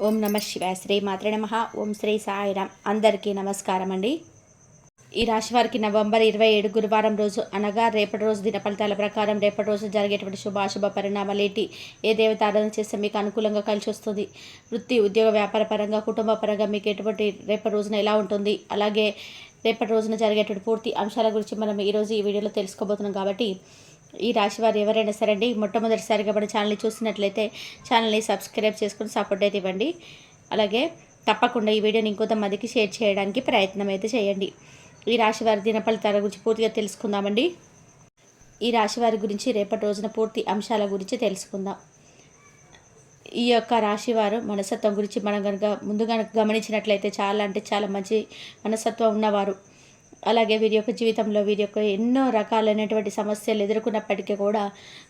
ఓం నమ శివాయ. శ్రీ మాత్రే నమః. ఓం శ్రీ సాయిరామ్. అందరికీ నమస్కారం అండి. ఈ రాశి వారికి నవంబర్ 27 గురువారం రోజు అనగా రేపటి రోజు దిన ఫలితాల ప్రకారం రేపటి రోజు జరిగేటువంటి శుభాశుభ పరిణామాలు ఏంటి, ఏ దేవత ఆరాధన చేస్తే మీకు అనుకూలంగా కలిసి వస్తుంది, వృత్తి ఉద్యోగ వ్యాపార పరంగా కుటుంబ పరంగా మీకు ఎటువంటి రేపటి రోజున ఎలా ఉంటుంది, అలాగే రేపటి రోజున జరిగేటువంటి పూర్తి అంశాల గురించి మనం ఈరోజు ఈ వీడియోలో తెలుసుకోబోతున్నాం. కాబట్టి ఈ రాశి వారు ఎవరైనా సరే అండి మొట్టమొదటిసారిగా మన ఛానల్ని చూసినట్లయితే ఛానల్ని సబ్స్క్రైబ్ చేసుకుని సపోర్ట్ అయితే ఇవ్వండి. అలాగే తప్పకుండా ఈ వీడియోని ఇంకొంతమందికి షేర్ చేయడానికి ప్రయత్నం అయితే చేయండి. ఈ రాశి వారి దిన ఫలితాల గురించి పూర్తిగా తెలుసుకుందామండి. ఈ రాశి వారి గురించి రేపటి రోజున పూర్తి అంశాల గురించి తెలుసుకుందాం. ఈ యొక్క రాశి వారు మనస్తత్వం గురించి మనం కనుక ముందుగా గమనించినట్లయితే చాలా అంటే చాలా మంచి మనస్తత్వం ఉన్నవారు. అలాగే వీరి యొక్క జీవితంలో వీరి యొక్క ఎన్నో రకాలైనటువంటి సమస్యలు ఎదుర్కొన్నప్పటికీ కూడా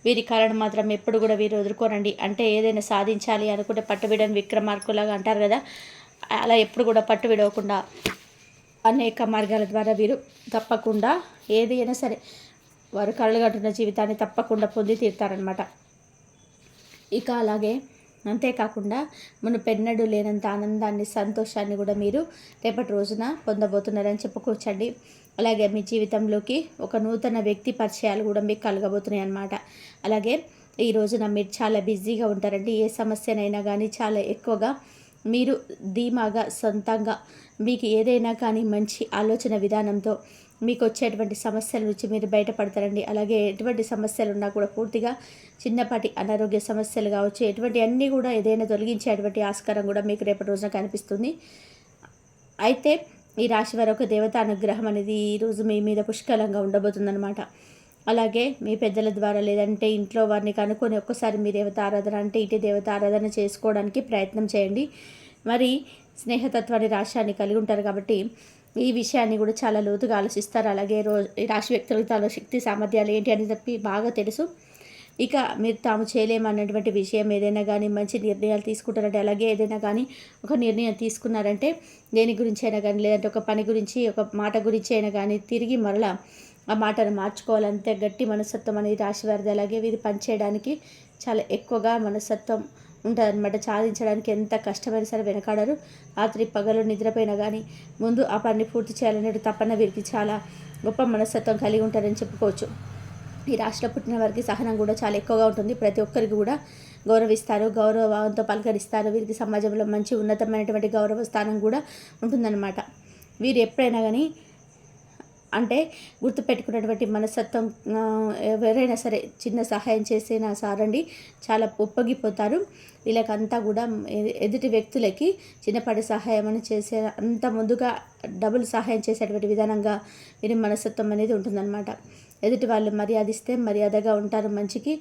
వీరి కారణం మాత్రం ఎప్పుడు కూడా వీరు ఎదుర్కోరండి. అంటే ఏదైనా సాధించాలి అనుకుంటే పట్టు విడని విక్రమార్కులాగా అంటారు కదా, అలా ఎప్పుడు కూడా పట్టు విడవకుండా అనేక మార్గాల ద్వారా వీరు తప్పకుండా ఏదైనా సరే వారు కళ్ళగట్టున్న జీవితాన్ని తప్పకుండా పొంది తీరుతారనమాట. ఇక అలాగే అంతేకాకుండా పెన్నడు లేనంత ఆనందాన్ని సంతోషాన్ని కూడా మీరు రేపటి రోజున పొందబోతున్నారని చెప్పుకోవచ్చండి. అలాగే మీ జీవితంలోకి ఒక నూతన వ్యక్తి పరిచయాలు కూడా మీకు కలగబోతున్నాయి అన్నమాట. అలాగే ఈ రోజున మీరు చాలా బిజీగా ఉంటారండి. ఏ సమస్యనైనా కానీ చాలా ఎక్కువగా మీరు ధీమాగా సొంతంగా మీకు ఏదైనా కానీ మంచి ఆలోచన విధానంతో మీకు వచ్చేటువంటి సమస్యల నుంచి మీరు బయటపడతారండి. అలాగే ఎటువంటి సమస్యలు ఉన్నా కూడా పూర్తిగా చిన్నపాటి అనారోగ్య సమస్యలు కావచ్చు, ఎటువంటి అన్నీ కూడా ఏదైనా తొలగించేటువంటి ఆస్కారం కూడా మీకు రేపటి రోజున కనిపిస్తుంది. అయితే ఈ రాశి వారి ఒక దేవత అనుగ్రహం అనేది ఈరోజు మీ మీద పుష్కలంగా ఉండబోతుందన్నమాట. అలాగే మీ పెద్దల ద్వారా లేదంటే ఇంట్లో వారిని కనుక్కొని ఒక్కసారి మీ దేవత ఆరాధన అంటే ఇటు దేవత ఆరాధన చేసుకోవడానికి ప్రయత్నం చేయండి. మరి స్నేహతత్వాన్ని రాశాన్ని కలిగి ఉంటారు కాబట్టి ఈ విషయాన్ని కూడా చాలా లోతుగా ఆలోచిస్తారు. అలాగే ఈ రాశి వ్యక్తులకు తన శక్తి సామర్థ్యాలు ఏంటి అని చెప్పి బాగా తెలుసు. ఇక మీరు తాము చేయలేమన్నటువంటి విషయం ఏదైనా కానీ మంచి నిర్ణయాలు తీసుకుంటారంటే, అలాగే ఏదైనా కానీ ఒక నిర్ణయం తీసుకున్నారంటే దేని గురించి అయినా కానీ లేదంటే ఒక పని గురించి ఒక మాట గురించి అయినా కానీ తిరిగి మరలా ఆ మాటను మార్చుకోవాలంటే గట్టి మనస్తత్వం అనేది రాశి వారిది. అలాగే వీరు పనిచేయడానికి చాలా ఎక్కువగా మనస్తత్వం ఉంటుందన్నమాట. సాధించడానికి ఎంత కష్టమైనా సరే వెనకాడరు. రాత్రి పగలు నిద్రపోయినా కానీ ముందు ఆ పని పూర్తి చేయాలనే తపన వీరికి చాలా గొప్ప మనస్తత్వం కలిగి ఉంటారని చెప్పుకోవచ్చు. ఈ రాష్ట్ర పుట్టిన వారికి సహనం కూడా చాలా ఎక్కువగా ఉంటుంది. ప్రతి ఒక్కరికి కూడా గౌరవిస్తారు, గౌరవంతో పలకరిస్తారు. వీరికి సమాజంలో మంచి ఉన్నతమైనటువంటి గౌరవ స్థానం కూడా ఉంటుందన్నమాట. వీరు ఎప్పుడైనా కానీ అంటే గుర్తుపెట్టుకున్నటువంటి మనస్తత్వం, ఎవరైనా సరే చిన్న సహాయం చేసినా సారండి చాలా ఉప్పొంగిపోతారు. వీళ్ళకంతా కూడా ఎదుటి వ్యక్తులకి చిన్నపాటి సహాయం అని చేసే అంత ముందుగా డబుల్ సహాయం చేసేటువంటి విధానంగా వీరి మనస్తత్వం అనేది ఉంటుందన్నమాట. ఎదుటి వాళ్ళు మర్యాదిస్తే మర్యాదగా ఉంటారు, మంచికి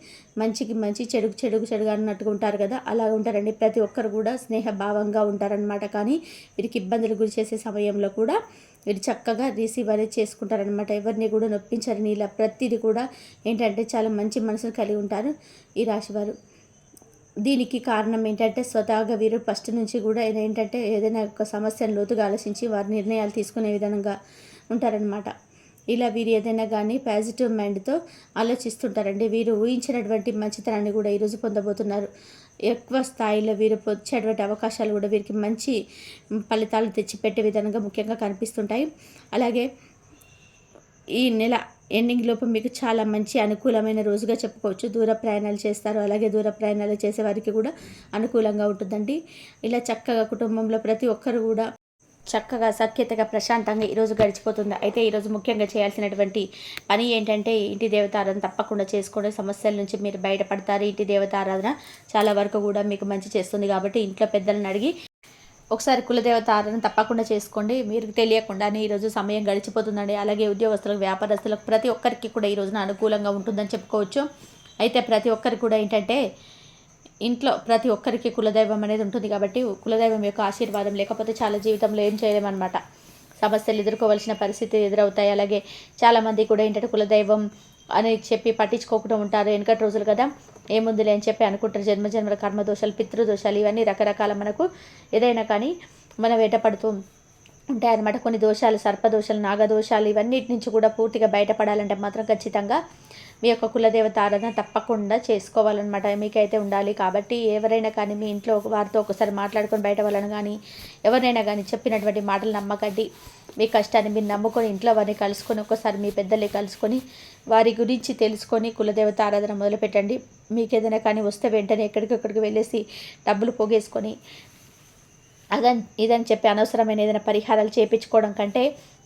మంచి, చెడుకు చెడుగా అన్నట్టుగా ఉంటారు కదా, అలా ఉంటారండి. ప్రతి ఒక్కరు కూడా స్నేహభావంగా ఉంటారనమాట. కానీ వీరికి ఇబ్బందులు గురి చేసే సమయంలో కూడా వీరు చక్కగా రిసీవ్ అనేది చేసుకుంటారనమాట. ఎవరిని కూడా నొప్పించారని ఇలా ప్రతిదీ కూడా ఏంటంటే చాలా మంచి మనసును కలిగి ఉంటారు ఈ రాశివారు. దీనికి కారణం ఏంటంటే స్వతహాగా వీరు ఫస్ట్ నుంచి కూడా ఏంటంటే ఏదైనా ఒక సమస్యను లోతుగా ఆలోచించి వారి నిర్ణయాలు తీసుకునే విధంగా ఉంటారనమాట. ఇలా వీరు ఏదైనా కానీ పాజిటివ్ మైండ్తో ఆలోచిస్తుంటారండి. వీరు ఊహించినటువంటి మంచితనాన్ని కూడా ఈరోజు పొందబోతున్నారు. ఎక్కువ స్థాయిలో వీరు వచ్చేటువంటి అవకాశాలు కూడా వీరికి మంచి ఫలితాలు తెచ్చిపెట్టే విధంగా ముఖ్యంగా కనిపిస్తుంటాయి. అలాగే ఈ నెల ఎండింగ్ లోపు మీకు చాలా మంచి అనుకూలమైన రోజుగా చెప్పుకోవచ్చు. దూర ప్రయాణాలు చేస్తారు, అలాగే దూర ప్రయాణాలు చేసే వారికి కూడా అనుకూలంగా ఉంటుందండి. ఇలా చక్కగా కుటుంబంలో ప్రతి ఒక్కరు కూడా చక్కగా సఖ్యతగా ప్రశాంతంగా ఈరోజు గడిచిపోతుంది. అయితే ఈరోజు ముఖ్యంగా చేయాల్సినటువంటి పని ఏంటంటే ఇంటి దేవత ఆరాధన తప్పకుండా చేసుకోండి. సమస్యల నుంచి మీరు బయటపడతారు. ఇంటి దేవత ఆరాధన చాలా వరకు కూడా మీకు మంచి చేస్తుంది. కాబట్టి ఇంట్లో పెద్దలను అడిగి ఒకసారి కులదేవత ఆరాధన తప్పకుండా చేసుకోండి. మీరు తెలియకుండానే ఈరోజు సమయం గడిచిపోతుందండి. అలాగే ఉద్యోగస్తులకు, వ్యాపారస్తులకు ప్రతి ఒక్కరికి కూడా ఈ రోజున అనుకూలంగా ఉంటుందని చెప్పుకోవచ్చు. అయితే ప్రతి ఒక్కరికి కూడా ఏంటంటే ఇంట్లో ప్రతి ఒక్కరికి కులదైవం అనేది ఉంటుంది. కాబట్టి కులదైవం యొక్క ఆశీర్వాదం లేకపోతే చాలా జీవితంలో ఏం చేయలేమన్నమాట. సమస్యలు ఎదుర్కోవాల్సిన పరిస్థితి ఎదురవుతాయి. అలాగే చాలామంది కూడా ఏంటంటే కులదైవం అని చెప్పి పట్టించుకోకుండా ఉంటారు. వెనకటి రోజులు కదా, ఏముందిలే అని చెప్పి అనుకుంటారు. జన్మజన్మల కర్మదోషాలు, పితృదోషాలు ఇవన్నీ రకరకాల మనకు ఏదైనా కానీ మన వేట పడుతూ ఉంటాయన్నమాట. కొన్ని దోషాలు, సర్పదోషాలు, నాగదోషాలు ఇవన్నిటి నుంచి కూడా పూర్తిగా బయటపడాలంటే మాత్రం ఖచ్చితంగా మీ యొక్క కులదేవత ఆరాధన తప్పకుండా చేసుకోవాలన్నమాట మీకైతే ఉండాలి. కాబట్టి ఎవరైనా కానీ మీ ఇంట్లో వారితో ఒకసారి మాట్లాడుకొని బయట వాళ్ళని కానీ ఎవరినైనా కానీ చెప్పినటువంటి మాటలు నమ్మకండి. మీ కష్టాన్ని మీరు నమ్ముకొని ఇంట్లో వారిని కలుసుకొని ఒకసారి మీ పెద్దల్ని కలుసుకొని వారి గురించి తెలుసుకొని కులదేవత ఆరాధన మొదలుపెట్టండి. మీకు ఏదైనా కానీ వస్తే వెంటనే ఎక్కడికి వెళ్ళేసి డబ్బులు పోగేసుకొని ఇదని చెప్పి అనవసరమైన ఏదైనా పరిహారాలు చేయించుకోవడం కంటే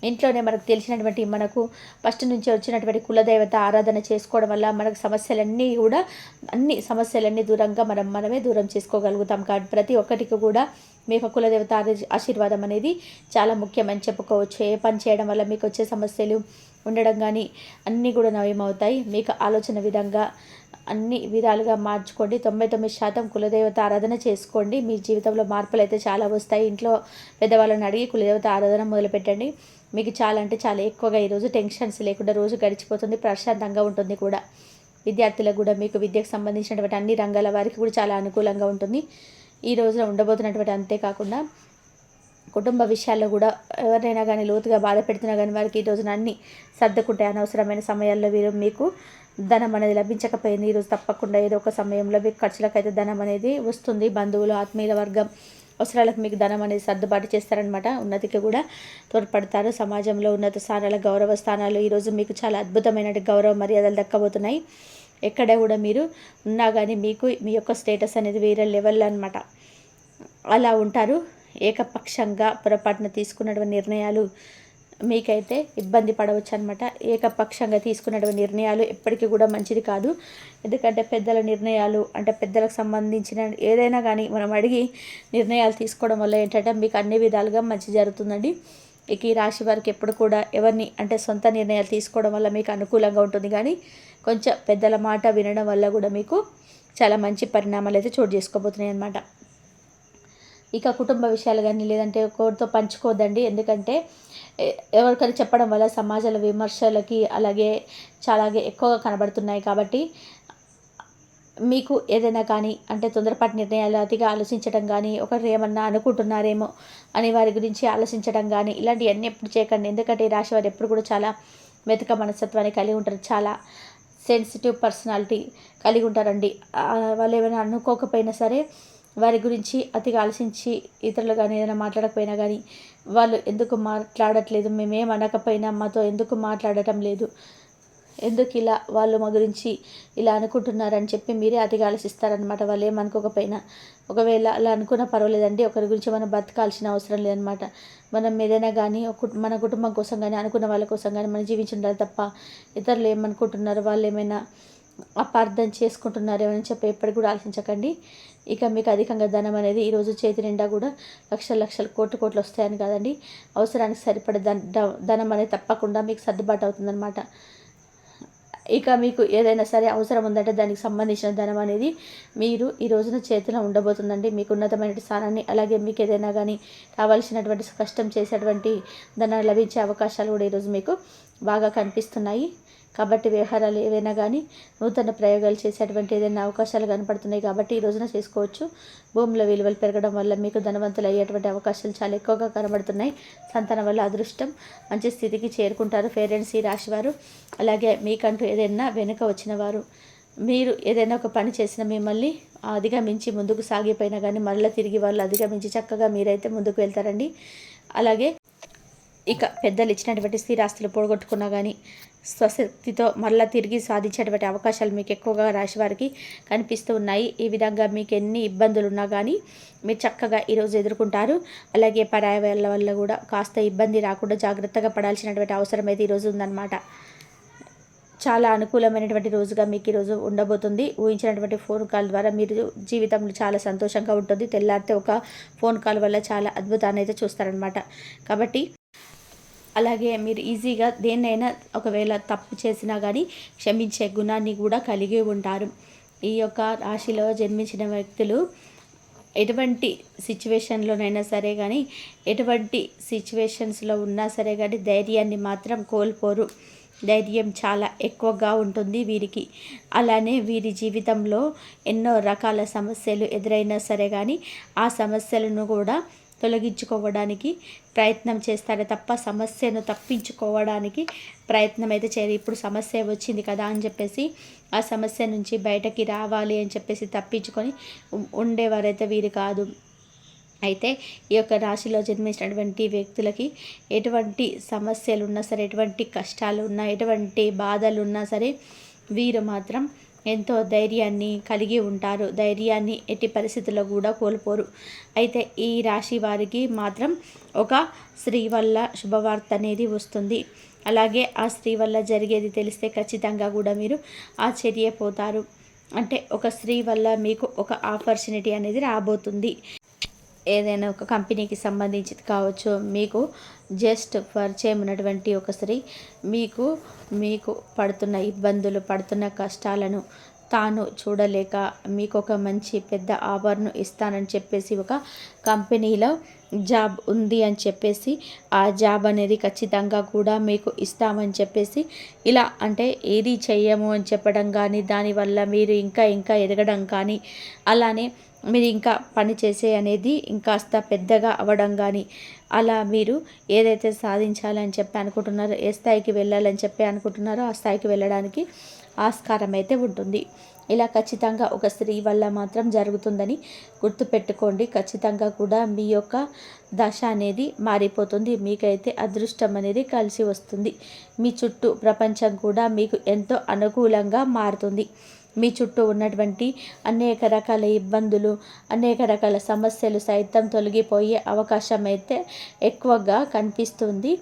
ఇంట్లోనే మనకు తెలిసినటువంటి మనకు ఫస్ట్ నుంచి వచ్చినటువంటి కులదేవత ఆరాధన చేసుకోవడం వల్ల మనకు అన్ని సమస్యలన్నీ దూరంగా మనమే దూరం చేసుకోగలుగుతాం. కాబట్టి ప్రతి ఒక్కటికి కూడా మీ యొక్క కులదేవత ఆశీర్వాదం అనేది చాలా ముఖ్యమని చెప్పుకోవచ్చు. ఏ పని చేయడం వల్ల మీకు వచ్చే సమస్యలు ఉండడం కానీ అన్నీ కూడా నయమవుతాయి. మీకు ఆలోచన విధంగా అన్ని విధాలుగా మార్చుకోండి. 99% కులదేవత ఆరాధన చేసుకోండి. మీ జీవితంలో మార్పులు అయితే చాలా వస్తాయి. ఇంట్లో పెద్దవాళ్ళని అడిగి కులదేవత ఆరాధన మొదలుపెట్టండి. మీకు చాలా అంటే చాలా ఎక్కువగా ఈరోజు టెన్షన్స్ లేకుండా రోజు గడిచిపోతుంది, ప్రశాంతంగా ఉంటుంది కూడా. విద్యార్థులకు కూడా మీకు విద్యకు సంబంధించినటువంటి అన్ని రంగాల వారికి కూడా చాలా అనుకూలంగా ఉంటుంది ఈ రోజున ఉండబోతున్నటువంటి. అంతేకాకుండా కుటుంబ విషయాల్లో కూడా ఎవరైనా కానీ లోతుగా బాధ పెడుతున్నా కానీ వారికి ఈ రోజున అన్నీ సర్దుకుంటే అనవసరమైన సమయాల్లో మీకు ధనం అనేది లభించకపోయింది. ఈరోజు తప్పకుండా ఏదో ఒక సమయంలో మీకు ఖర్చులకైతే ధనం అనేది వస్తుంది. బంధువులు, ఆత్మీయుల వర్గం అవసరాలకు మీకు ధనం అనేది సర్దుబాటు చేస్తారనమాట. ఉన్నతికి కూడా తోడ్పడతారు. సమాజంలో ఉన్నత స్థానాల గౌరవ స్థానాలు ఈరోజు మీకు చాలా అద్భుతమైన గౌరవ మర్యాదలు దక్కబోతున్నాయి. ఎక్కడ కూడా మీరు ఉన్నా కానీ మీకు మీ యొక్క స్టేటస్ అనేది వేరే లెవెల్ అనమాట. అలా ఉంటారు. ఏకపక్షంగా పొరపాటున తీసుకున్నటువంటి నిర్ణయాలు మీకైతే ఇబ్బంది పడవచ్చు అనమాట. ఏకపక్షంగా తీసుకున్నటువంటి నిర్ణయాలు ఎప్పటికీ కూడా మంచిది కాదు. ఎందుకంటే పెద్దల నిర్ణయాలు అంటే పెద్దలకు సంబంధించిన ఏదైనా కానీ మనం అడిగి నిర్ణయాలు తీసుకోవడం వల్ల ఏంటంటే మీకు అన్ని విధాలుగా మంచి జరుగుతుందండి. ఇక ఈ రాశి వారికి ఎప్పుడు కూడా ఎవరిని అంటే సొంత నిర్ణయాలు తీసుకోవడం వల్ల మీకు అనుకూలంగా ఉంటుంది. కానీ కొంచెం పెద్దల మాట వినడం వల్ల కూడా మీకు చాలా మంచి పరిణామాలు అయితే చోటు చేసుకోబోతున్నాయి అన్నమాట. ఇక కుటుంబ విషయాలు కానీ లేదంటే ఒకరితో పంచుకోవద్దండి. ఎందుకంటే ఎవరికైనా చెప్పడం వల్ల సమాజాల విమర్శలకి అలాగే చాలా ఎక్కువగా కనబడుతున్నాయి. కాబట్టి మీకు ఏదైనా కానీ అంటే తొందరపాటు నిర్ణయాలు అతిగా ఆలోచించడం కానీ ఒకరు ఏమన్నా అనుకుంటున్నారేమో అని వారి గురించి ఆలోచించడం కానీ ఇలాంటివన్నీ ఎప్పుడు చేయకండి. ఎందుకంటే ఈ రాశి వారు ఎప్పుడు కూడా చాలా మెతక మనస్తత్వాన్ని కలిగి ఉంటారు. చాలా సెన్సిటివ్ పర్సనాలిటీ కలిగి ఉంటారండి. వాళ్ళు ఏమైనా అనుకోకపోయినా సరే వారి గురించి అతిగా ఆలోచించి ఇతరులు కానీ ఏదైనా మాట్లాడకపోయినా కానీ వాళ్ళు ఎందుకు మాట్లాడట్లేదు, మేమేం అనకపోయినా మాతో ఎందుకు మాట్లాడటం లేదు, ఎందుకు ఇలా వాళ్ళు మా గురించి ఇలా అనుకుంటున్నారని చెప్పి మీరే అతిగా ఆలోచిస్తారనమాట. వాళ్ళు ఏమనుకోకపోయినా ఒకవేళ అలా అనుకున్నా పర్వాలేదండి. ఒకరి గురించి మనం బతకాల్సిన అవసరం లేదనమాట. మనం ఏదైనా కానీ మన కుటుంబం కోసం కానీ అనుకున్న వాళ్ళ కోసం కానీ మనం జీవించుండాలి తప్ప ఇతరులు ఏమనుకుంటున్నారు, వాళ్ళు ఏమైనా అపార్థం చేసుకుంటున్నారేమని చెప్పి ఎప్పటికి కూడా ఆలోచించకండి. ఇక మీకు అధికంగా ధనం అనేది ఈరోజు చేతి నిండా కూడా లక్షలు కోట్లు వస్తాయని కాదండి, అవసరానికి సరిపడే ధనం అనేది తప్పకుండా మీకు సర్దుబాటు అవుతుందన్నమాట. ఇక మీకు ఏదైనా సరే అవసరం ఉందంటే దానికి సంబంధించిన ధనం అనేది మీరు ఈ రోజున చేతిలో ఉండబోతుందండి. మీకు ఉన్నతమైన స్థానాన్ని అలాగే మీకు ఏదైనా కానీ కావాల్సినటువంటి కష్టం చేసేటువంటి ధనం లభించే అవకాశాలు కూడా ఈరోజు మీకు బాగా కనిపిస్తున్నాయి. కాబట్టి వ్యవహారాలు ఏవైనా కానీ నూతన ప్రయోగాలు చేసేటువంటి ఏదైనా అవకాశాలు కనపడుతున్నాయి. కాబట్టి ఈ రోజున చేసుకోవచ్చు. భూముల విలువలు పెరగడం వల్ల మీకు ధనవంతులు అయ్యేటువంటి అవకాశాలు చాలా ఎక్కువగా కనబడుతున్నాయి. సంతానం వల్ల అదృష్టం మంచి స్థితికి చేరుకుంటారు పేరెంట్స్ ఈ రాశివారు. అలాగే మీకంటూ ఏదైనా వెనుక వచ్చిన వారు మీరు ఏదైనా ఒక పని చేసిన మిమ్మల్ని అధిగమించి ముందుకు సాగిపోయినా కానీ మళ్ళీ తిరిగి వాళ్ళు అధిగమించి చక్కగా మీరైతే ముందుకు వెళ్తారండి. అలాగే ఇక పెద్దలు ఇచ్చినటువంటి స్థిరాస్తులు పోగొట్టుకున్నా కానీ స్వశక్తితో మళ్ళీ తిరిగి సాధించేటువంటి అవకాశాలు మీకు ఎక్కువగా రాశి వారికి కనిపిస్తూ ఉన్నాయి. ఈ విధంగా మీకు ఎన్ని ఇబ్బందులు ఉన్నా కానీ మీరు చక్కగా ఈరోజు ఎదుర్కొంటారు. అలాగే పరాయి వాళ్ళ వల్ల కూడా కాస్త ఇబ్బంది రాకుండా జాగ్రత్తగా పడాల్సినటువంటి అవసరం అయితే ఈరోజు ఉందన్నమాట. చాలా అనుకూలమైనటువంటి రోజుగా మీకు ఈరోజు ఉండబోతుంది. ఊహించినటువంటి ఫోన్ కాల్ ద్వారా మీరు జీవితంలో చాలా సంతోషంగా ఉంటుంది. తెల్లారితే ఒక ఫోన్ కాల్ వల్ల చాలా అద్భుతాన్ని అయితే చూస్తారనమాట. కాబట్టి అలాగే మీరు ఈజీగా దేన్నైనా ఒకవేళ తప్పు చేసినా కానీ క్షమించే గుణాన్ని కూడా కలిగి ఉంటారు. ఈ యొక్క రాశిలో జన్మించిన వ్యక్తులు ఎటువంటి సిచ్యువేషన్లోనైనా సరే కానీ ఎటువంటి సిచ్యువేషన్స్లో ఉన్నా సరే కానీ ధైర్యాన్ని మాత్రం కోల్పోరు. ధైర్యం చాలా ఎక్కువగా ఉంటుంది వీరికి. అలానే వీరి జీవితంలో ఎన్నో రకాల సమస్యలు ఎదురైనా సరే కానీ ఆ సమస్యలను కూడా తొలగించుకోవడానికి ప్రయత్నం చేస్తారే తప్ప సమస్యను తప్పించుకోవడానికి ప్రయత్నం అయితే చేయరు. ఇప్పుడు సమస్య వచ్చింది కదా అని చెప్పేసి ఆ సమస్య నుంచి బయటకి రావాలి అని చెప్పేసి తప్పించుకొని ఉండేవారైతే వీరు కాదు. అయితే ఈ యొక్క రాశిలో జన్మించినటువంటి వ్యక్తులకి ఎటువంటి సమస్యలు ఉన్నా సరే, ఎటువంటి కష్టాలు ఉన్నా, ఎటువంటి బాధలు ఉన్నా సరే వీరు మాత్రం ఎంతో ధైర్యాన్ని కలిగి ఉంటారు. ధైర్యాన్ని ఎట్టి పరిస్థితుల్లో కూడా కోల్పోరు. అయితే ఈ రాశి వారికి మాత్రం ఒక స్త్రీ వల్ల శుభవార్త అనేది వస్తుంది. అలాగే ఆ స్త్రీ వల్ల జరిగేది తెలిస్తే ఖచ్చితంగా కూడా మీరు ఆశ్చర్యపోతారు. అంటే ఒక స్త్రీ వల్ల మీకు ఒక ఆపర్చునిటీ అనేది రాబోతుంది. ఏదైనా ఒక కంపెనీకి సంబంధించి కావచ్చు, మీకు జస్ట్ పరిచయం ఉన్నటువంటి ఒక స్త్రీ మీకు పడుతున్న ఇబ్బందులు, పడుతున్న కష్టాలను తాను చూడలేక మీకు ఒక మంచి పెద్ద ఆఫర్ను ఇస్తానని చెప్పేసి ఒక కంపెనీలో జాబ్ ఉంది అని చెప్పేసి ఆ జాబ్ అనేది ఖచ్చితంగా కూడా మీకు ఇస్తామని చెప్పేసి ఇలా అంటే ఏది చెయ్యము అని చెప్పడం కానీ, దానివల్ల మీరు ఇంకా ఎదగడం కానీ, అలానే మీరు ఇంకా పని చేసే అనేది ఇంకాస్త పెద్దగా అవ్వడం కానీ, అలా మీరు ఏదైతే సాధించాలని చెప్పి అనుకుంటున్నారో, ఏ స్థాయికి వెళ్ళాలని చెప్పి అనుకుంటున్నారో ఆ స్థాయికి వెళ్ళడానికి ఆస్కారం అయితే ఉంటుంది. ఇలా ఖచ్చితంగా ఒక స్త్రీ వల్ల మాత్రం జరుగుతుందని గుర్తుపెట్టుకోండి. ఖచ్చితంగా కూడా మీ యొక్క దశ అనేది మారిపోతుంది. మీకైతే అదృష్టం అనేది కలిసి వస్తుంది. మీ చుట్టూ ప్రపంచం కూడా మీకు ఎంతో అనుకూలంగా మారుతుంది. మీ చుట్టూ ఉన్నటువంటి అనేక రకాల ఇబ్బందులు, అనేక రకాల సమస్యలు సైతం తొలగిపోయే అవకాశం అయితే ఎక్కువగా కనిపిస్తుంది.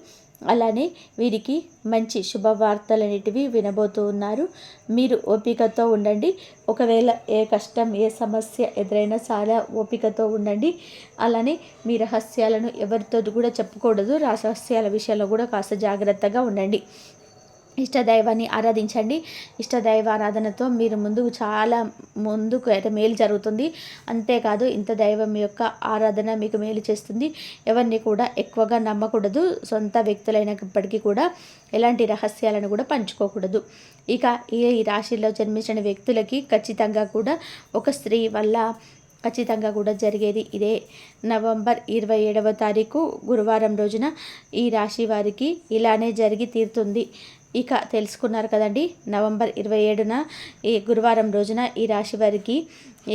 అలానే వీరికి మంచి శుభవార్తలనేటివి వినబోతూ ఉన్నారు. మీరు ఓపికతో ఉండండి. ఒకవేళ ఏ కష్టం, ఏ సమస్య ఎదురైనా చాలా ఓపికతో ఉండండి. అలానే మీ రహస్యాలను ఎవరితో కూడా చెప్పకూడదు. రహస్యాల విషయంలో కూడా కాస్త జాగ్రత్తగా ఉండండి. ఇష్టదైవాన్ని ఆరాధించండి. ఇష్టదైవ ఆరాధనతో మీరు ముందుకు అయితే మేలు జరుగుతుంది. అంతేకాదు ఇంత దైవం యొక్క ఆరాధన మీకు మేలు చేస్తుంది. ఎవరిని కూడా ఎక్కువగా నమ్మకూడదు. సొంత వ్యక్తులైనప్పటికీ కూడా ఎలాంటి రహస్యాలను కూడా పంచుకోకూడదు. ఇక ఈ రాశిలో జన్మించిన వ్యక్తులకి ఖచ్చితంగా కూడా ఒక స్త్రీ వల్ల ఖచ్చితంగా కూడా జరిగేది ఇదే. నవంబర్ 27వ తారీఖు గురువారం రోజున ఈ రాశి వారికి ఇలానే జరిగి తీరుతుంది. ఇక తెలుసుకున్నారు కదండి. నవంబర్ 27న ఈ గురువారం రోజున ఈ రాశి వారికి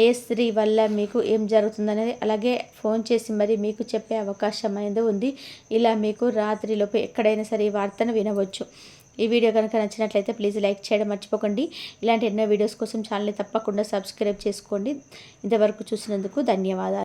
ఏ స్త్రీ వల్ల మీకు ఏం జరుగుతుందనేది అలాగే ఫోన్ చేసి మరి మీకు చెప్పే అవకాశం అనేది ఉంది. ఇలా మీకు రాత్రిలోపు ఎక్కడైనా సరే ఈ వార్తను వినవచ్చు. ఈ వీడియో కనుక నచ్చినట్లయితే ప్లీజ్ లైక్ చేయడం మర్చిపోకండి. ఇలాంటి ఎన్నో వీడియోస్ కోసం ఛానల్ని తప్పకుండా సబ్స్క్రైబ్ చేసుకోండి. ఇంతవరకు చూసినందుకు ధన్యవాదాలు.